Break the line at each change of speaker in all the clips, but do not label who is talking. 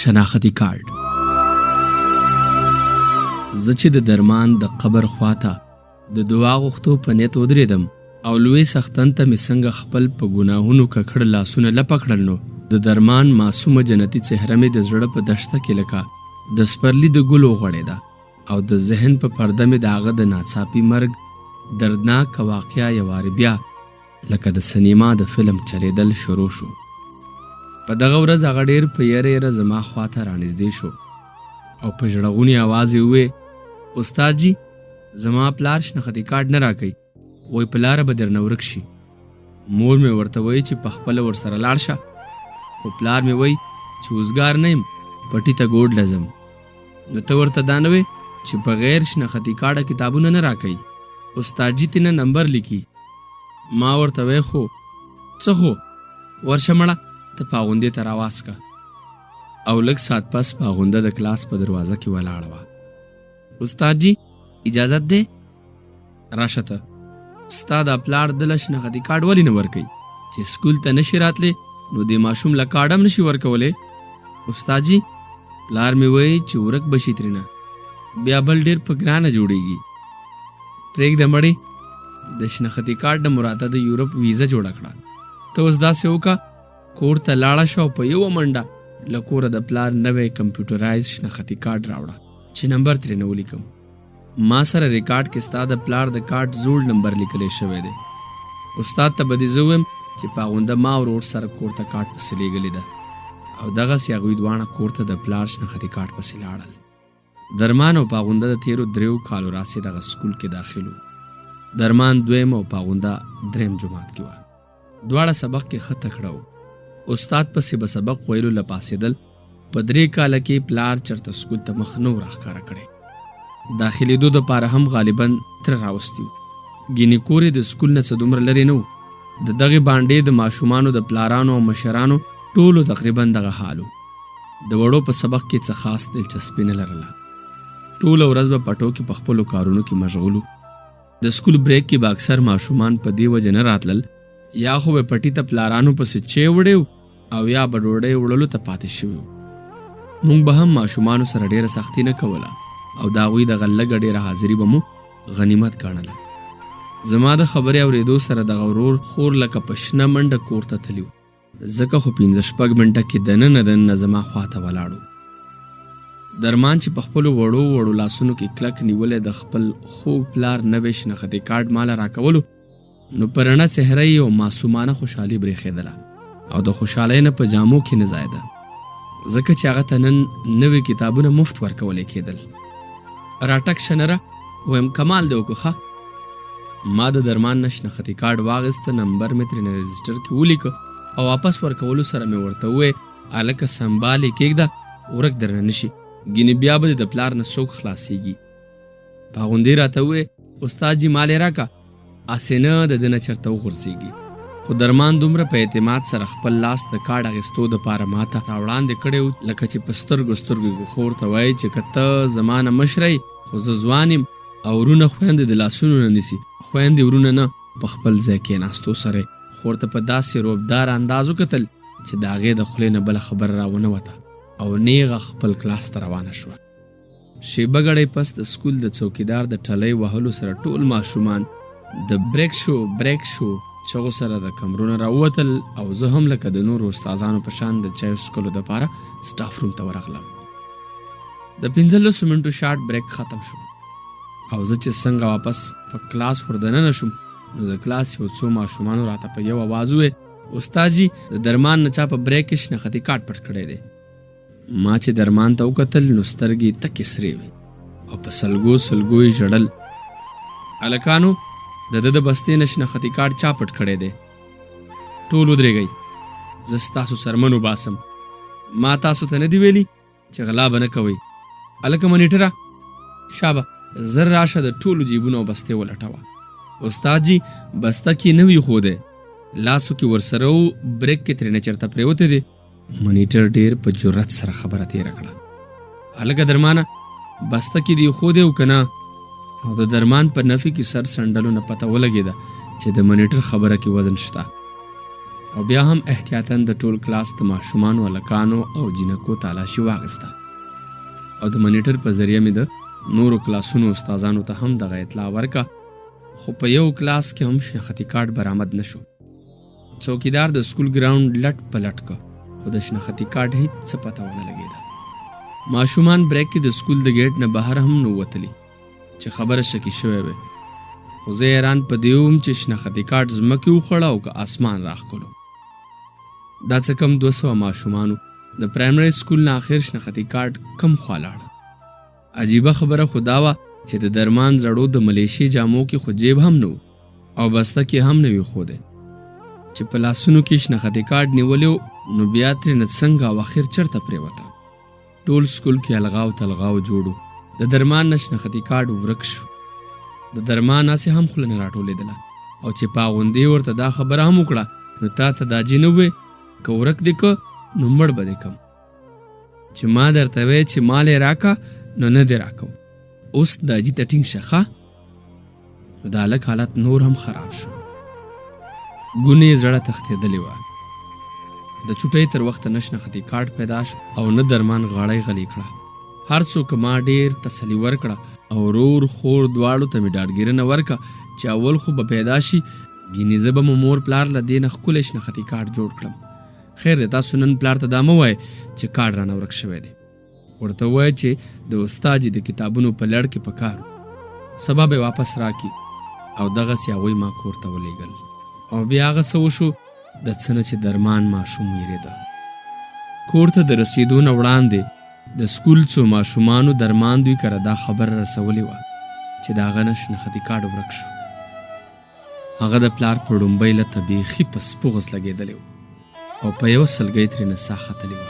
شناختی کارت. زه چې د درمان د قبر خواته د دعا غوښتو په نیت ودرېدم او لوی سختن ته مې څنګه خپل په ګناهونو ککړ لاسونه لپه کړل، نو د درمان معصومه جنتي څهره مې د زړه په دشته کې لکه د سپرلي د ګلو غوړېده او د ذهن په پرده مې د هغه د ناڅاپي مرګ دردناک واقعه یوارې بیا لکه د سینما د فلم چلیدل شروع شو. په دغه ورځ هغه ډېر په یره زما خواته رانږدې شو او په ژړغوني آواز یې ووې: استاد جي، زما پلار شناختی کارت نه راکوي، وایي په لاره به درنه ورک شي. مور مې ورته وایي چې پخپله ورسره لاړ شه، خو پلار مې وایي چې اوزګار نه یم، پټي ته ګوډ لزم. نو ته ورته دا نه وې چې بغیر شناختی کارډه کتابونه نه راکوي، استاد جي تېنه نمبر لیکي. ما ورته وی خو څه خو ورشه مړه ته پاغوندې ته راواز که. او لږ ساعت پس پاغونده د کلاس په دروازه کې ولاړه وه. استاد جي اجازت دی راشه ته، ستا دا پلار دله شناختی کارډ ولې نه ورکوي چې سکول ته نشي راتلی نو د ماشوم له کارډ هم نشي ورکولی؟ استاد جي پلار مې وایي چې ورک بشي ترېنه، بیا بل ډېر په ګرانه جوړیږي. پرېږده مړې، د شناختی کارډ نه مراده د یورپ ویزه جوړه کړه. ته اوس داسې وکړه کور ته لاړه شه او په یوه منډه له کوره د پلار نوی کمپیوټرایز شناختی کارډ راوړه چې نمبر ترېنه ولیکم. ما سره ریکارډ کې ستا د پلار د کارډ زوړ نمبر لیکلی شوی دی. استاد ته به دې زه ویم چې پاغونده ما ورور سره کور ته کارډ پسې لیږلې ده او دغسې هغوی دواړه کور ته د پلار شناختی کارډ پسې لاړل. درمان او پاغونده د تیرو 3 کالو راسې دغه سکول کې داخل وو. درمان 2 او پاغونده 3 جماعت کې وه. دواړه سبق کې ښه تکړه وو. استاد پسې به سبق ویلو له پاسېدل. په 3 کاله کې پلار چرته سکول ته مخ نه و راښکاره کړی. داخلېدو دپاره هم غالبا تره راوستی و. ګینې کور یې د سکول نه څه دومره لرې نه و. د دغې بانډې د ماشومانو د پلارانو او مشرانو ټولو تقریبا دغه حال و. د وړو په سبق کې څه خاص دلچسپي نه لرله. ټوله ورځ به پټو کې په خپلو کارونو کې مشغول و. د سکول بریک کې به اکثر ماشومان په دې وجه نه راتلل، یا خو به پټي ته پلارانو پسې چای وړی او یا به ډوډۍ وړلو ته پاتې شوي وو. موږ به هم ماشومانو سره ډېره سختي نه کوله او د هغوی دغه لږه ډېره حاضري به مو غنیمت ګڼله. زما د خبرې اورېدو سره دغه ورور خور لکه په شنه منډه کور ته تلي وو، ځکه خو 15-16 منټه کې دننه زما خواته ولاړ و. درمان چې په خپلو وړو لاسونو کې کلک نیولی د خپل خوږ پلار نوی شناختی کارډ ماله راکولو، نو په رڼه څهره یې یو معصومانه خوشحالي برېښېدله او د خوشحالۍ نه په جامو کې نه ځایده، ځکه چې هغه ته نن نوي کتابونه مفت ورکولی کېدل. راټک شنره ویم کمال دی وکړه. ما د درمان نه شناختی کارډ واغېسته، نمبر مې ترېنه رجسټر کې ولیکه او واپس ورکولو سره مې ورته وویې هلکه سنبال یې کېږده ورک درنه نشي، ګینې بیا به د پلار نه څوک خلاصېږي. پاغوندې راته وویې استاد جي مال یې راکه، اسې نه د ده نه چېرته وغورځېږي. خو درمان دومره په اعتماد سره خپل لاس د کارډ اخیستو دپاره ماته راوړاندې کړی و لکه چې په سترګو یې خور ته وایي چې که ته زما نه مشره یې خو زه ځوان یم او ورونه خویندې د لاسونو نه نیسي، خویندې ورونه نه. په خپل ځای کېناستو سره خور ته په داسې روبدار انداز وکتل چې د هغې د خولې نه بله خبره راونه وته او نیغه خپل کلاس ته روانه شوه. شیبه ګړۍ پس د سکول د څوکیدار د ټلۍ وهلو سره ټول ماشومان د بریک شو چغو سره د کمرونه راووتل او زه هم لکه د نورو استادانو په شان د چایو څښلو دپاره سټاف روم ته ورغلم. د 15 منټو شارټ بریک ختم شو او زه چې څنګه واپس په کلاس وردننه شوم نو د کلاس یو څو ماشومانو راته په یو آواز وویل استاد جي د درمان نه چا په بریک کې شناختی کارډ پټ کړی دی. ما چې درمان ته وکتل نو سترګې تکې سرې وې او په سلګو یې ژړل. هلکانو د ده د بستې نه شناختی کارډ چا پټ کړی دی؟ ټول ودرېږئ، زه ستاسو سرمن وباسم. ما تاسو ته نه دي ویلي چې غلا به نه کوئ؟ هلکه منیټره شابه زر راشه د ټولو جیبونه او بستې ولټوه. استاد جي بسته کې نه وي ښودی، لاسو کې ورسره و، بریک کې ترېنه چېرته پرېوتی دی. منیټر ډېر په جرأت سره خبره تېره کړه. هلکه درمانه بسته کې دې ښودی و که نه؟ او د درمان په نفي کې سر سنډلو نه پته ولګېده چې د منیټر خبره کې وزن شته. او بیا هم احتیاطاً د ټول کلاس د ماشومانو هلکانو او جینکو تالاشي واخیسته او د منیټر په ذریعه مې د نورو کلاسونو استادانو ته هم دغه اطلاع ورکه، خو په یو کلاس کې هم شناختي کارت برآمد نشو. څوکیدار د سکول ګراوند لټ پلټ که، خو د شناختي کارت هیڅ څه پته ونه لګېده. ماشومان بریک کې د سکول د گیټ نه بهر هم نه وتلي چې خبره شکي شوی وی، خو زه حیران په دې وم چې شناختي کارت ځمکې وخوړه او که اسمان راښکلو. دا څه کم 200 ماشومانو د پرایمري سکول نه آخر شناختي کارت کم خوا لاړه. عجیبه خبره خو دا وه چې د درمان زړو د ملیشي جامو کې خو جیب هم نه او بسته کې هم نه وي ښودی چې په لاسونو کې شناختي کارت نیولی نو بیا ترېنه څنګه او اخر چېرته پرېوته. ټول سکول کې الغاو تلغاو جوړو. د درمان نه شناختي کارت ورک شو. د درمان هسې هم خوله نه راټولېدله او چې پاغوندې ورته دا خبره هم وکړه نو تا ته دا جې نه وې که ورک دې که نو مړ به دې کم، چې ما درته وی چې مال یې راکه نو نه دې راکوم. اوس دا جي ته ټینګ شه ښه. نو د هلک حالت نور هم خراب شو. ګونې یې زړه تښتېدلې وه. د چوټۍ تر وخته نه شناختي کارت پیدا شو او نه درمان غاړی غلی کړه. هر څوک ما ډېر تسلي ورکړه او رور خور دواړو ته مې ډاډګیرنه ورکه چې اول خو به پیدا شي، ګینې زه به مو مور پلار له دې نه ښکلی شناختي کارت جوړ کړم. خیر دی تاسو نن پلار ته دا مه وایئ چې کارت رانه ورک شوی دی. ورته ووایه چې د استاد د کتابونو په لړ کې په کار سبا به واپس راکړي او دغسې هغوی ما کور ته ولیږل. او بیا هغه څه وشو د څه نه چې درمان ماشوم ویرېده. کور ته د رسېدو نه وړاندې د سکول څو ماشومانو درمان دوی کره دا خبره رسولې وه چې د هغه نه شناختي کارت ورک شو. هغه د پلار په ړومبۍ لته بیخي په سپوغز لګېدلی و او په یوه سلګۍ ترېنه ساه ختلې وه.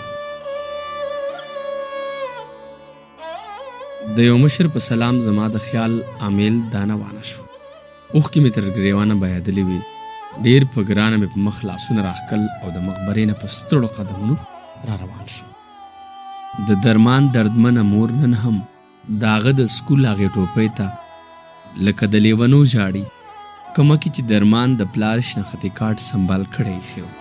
د یو مشر په سلام زما د خیال عامل دانه وانه شو. اوښکې مې تر ګریوانه بهېدلې وې. ډېر په ګرانه مې په مخ لاسونه راښکل او د مقبرې نه په ستړو قدمونو را روان شو. د درمان دردمنه مور نن هم د هغه د سکول هغې ټوپۍ ته لکه د لیونو ژاړي، کومه کې چې درمان د پلار شناختي کارت سنبال کړی ایښی و.